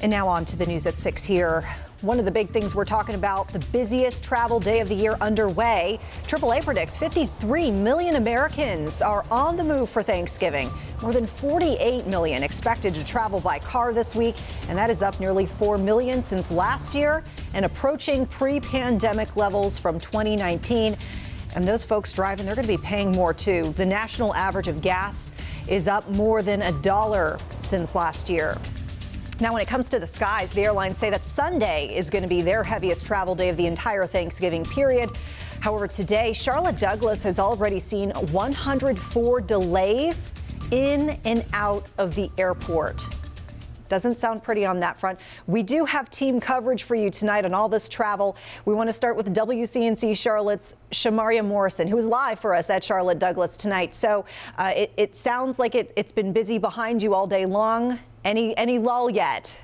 And now on to the news at 6 here. One of the big things we're talking about, the busiest travel day of the year underway. AAA predicts 53 million Americans are on the move for Thanksgiving. More than 48 million expected to travel by car this week, and that is up nearly 4 million since last year and approaching pre-pandemic levels from 2019. And those folks driving, they're going to be paying more too. The national average of gas is up more than $1 since last year. Now, when it comes to the skies, the airlines say that Sunday is going to be their heaviest travel day of the entire Thanksgiving period. However, today, Charlotte Douglas has already seen 104 delays in and out of the airport. Doesn't sound pretty on that front. We do have team coverage for you tonight on all this travel. We want to start with WCNC Charlotte's Shamaria Morrison, who is live for us at Charlotte Douglas tonight. So it sounds like it's been busy behind you all day long. Any lull yet?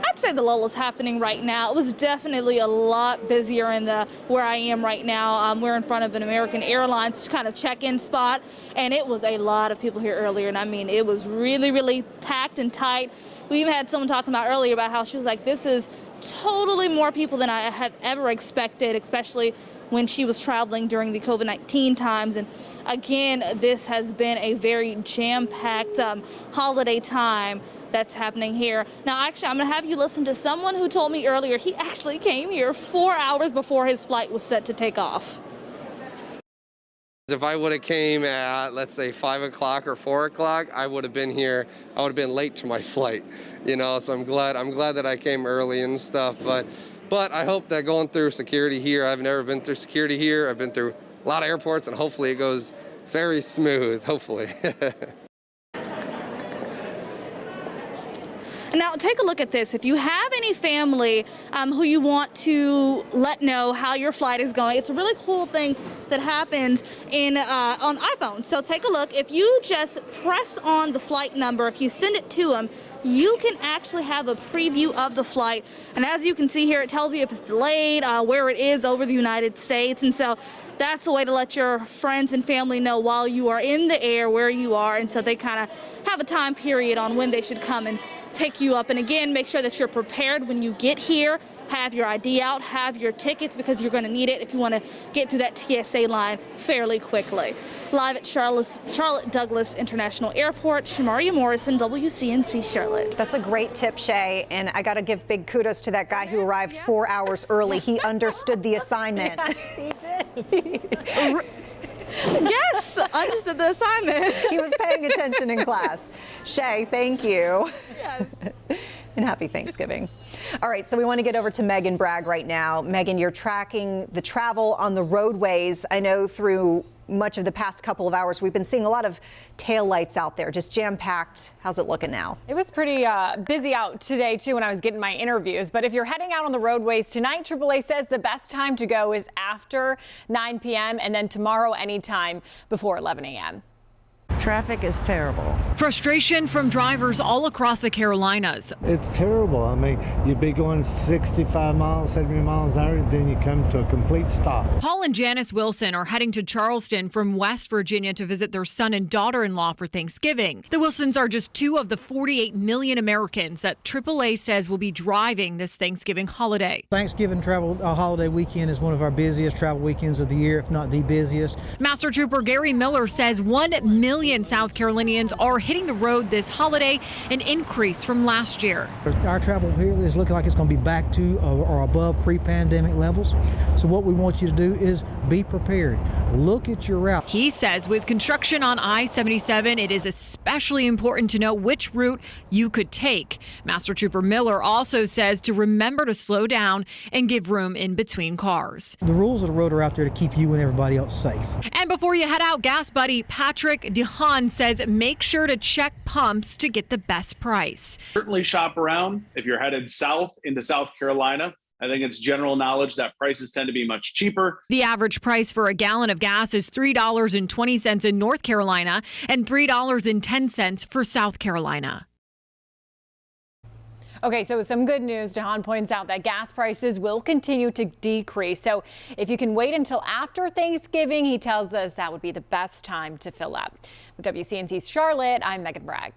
I'd say the lull is happening right now. It was definitely a lot busier in where I am right now. We're in front of an American Airlines kind of check-in spot, and it was a lot of people here earlier. And I mean, it was really, really packed and tight. We even had someone talking about earlier about how she was like, this is totally more people than I have ever expected, especially when she was traveling during the COVID-19 times. And again, this has been a very jam-packed holiday time that's happening here. Now, actually, I'm going to have you listen to someone who told me earlier he actually came here 4 hours before his flight was set to take off. If I would have came at, let's say, 5 o'clock or 4 o'clock, I would have been here. I would have been late to my flight, you know. So I'm glad that I came early and stuff. But I hope that going through security here, I've never been through security here. I've been through a lot of airports, and hopefully it goes very smooth, hopefully. Now, take a look at this. If you have any family who you want to let know how your flight is going, it's a really cool thing that happens on iPhone. So take a look. If you just press on the flight number, if you send it to them, you can actually have a preview of the flight. And as you can see here, it tells you if it's delayed, where it is over the United States. And so that's a way to let your friends and family know while you are in the air where you are. And so they kind of have a time period on when they should come and pick you up. And again, make sure that you're prepared when you get here. Have your ID out, have your tickets, because you're going to need it if you want to get through that TSA line fairly quickly. Live at Charlotte Douglas International Airport, Shamaria Morrison, WCNC Charlotte. That's a great tip, Shay, and I got to give big kudos to that guy who arrived 4 hours early. He understood the assignment. Yes, he did. Yes, understood the assignment. He was paying attention in class. Shay, thank you. Yes. And happy Thanksgiving. All right, so we want to get over to Megan Bragg right now. Megan, you're tracking the travel on the roadways. I know through much of the past couple of hours, we've been seeing a lot of taillights out there, just jam-packed. How's it looking now? It was pretty busy out today, too, when I was getting my interviews. But if you're heading out on the roadways tonight, AAA says the best time to go is after 9 p.m. and then tomorrow anytime before 11 a.m. Traffic is terrible. Frustration from drivers all across the Carolinas. It's terrible. I mean, you'd be going 65 miles, 70 miles an hour, then you come to a complete stop. Paul and Janice Wilson are heading to Charleston from West Virginia to visit their son and daughter-in-law for Thanksgiving. The Wilsons are just 2 of the 48 million Americans that AAA says will be driving this Thanksgiving holiday. Thanksgiving travel holiday weekend is one of our busiest travel weekends of the year, if not the busiest. Master Trooper Gary Miller says 1 million South Carolinians are hitting the road this holiday, an increase from last year. Our travel here is looking like it's going to be back to or above pre-pandemic levels. So what we want you to do is be prepared. Look at your route. He says with construction on I-77, it is especially important to know which route you could take. Master Trooper Miller also says to remember to slow down and give room in between cars. The rules of the road are out there to keep you and everybody else safe. And before you head out, gas buddy Patrick DeHaan says make sure to check pumps to get the best price. Certainly shop around if you're headed south into South Carolina. I think it's general knowledge that prices tend to be much cheaper. The average price for a gallon of gas is $3.20 in North Carolina and $3.10 for South Carolina. Okay, so some good news. DeHaan points out that gas prices will continue to decrease. So if you can wait until after Thanksgiving, he tells us that would be the best time to fill up. With WCNC's Charlotte, I'm Megan Bragg.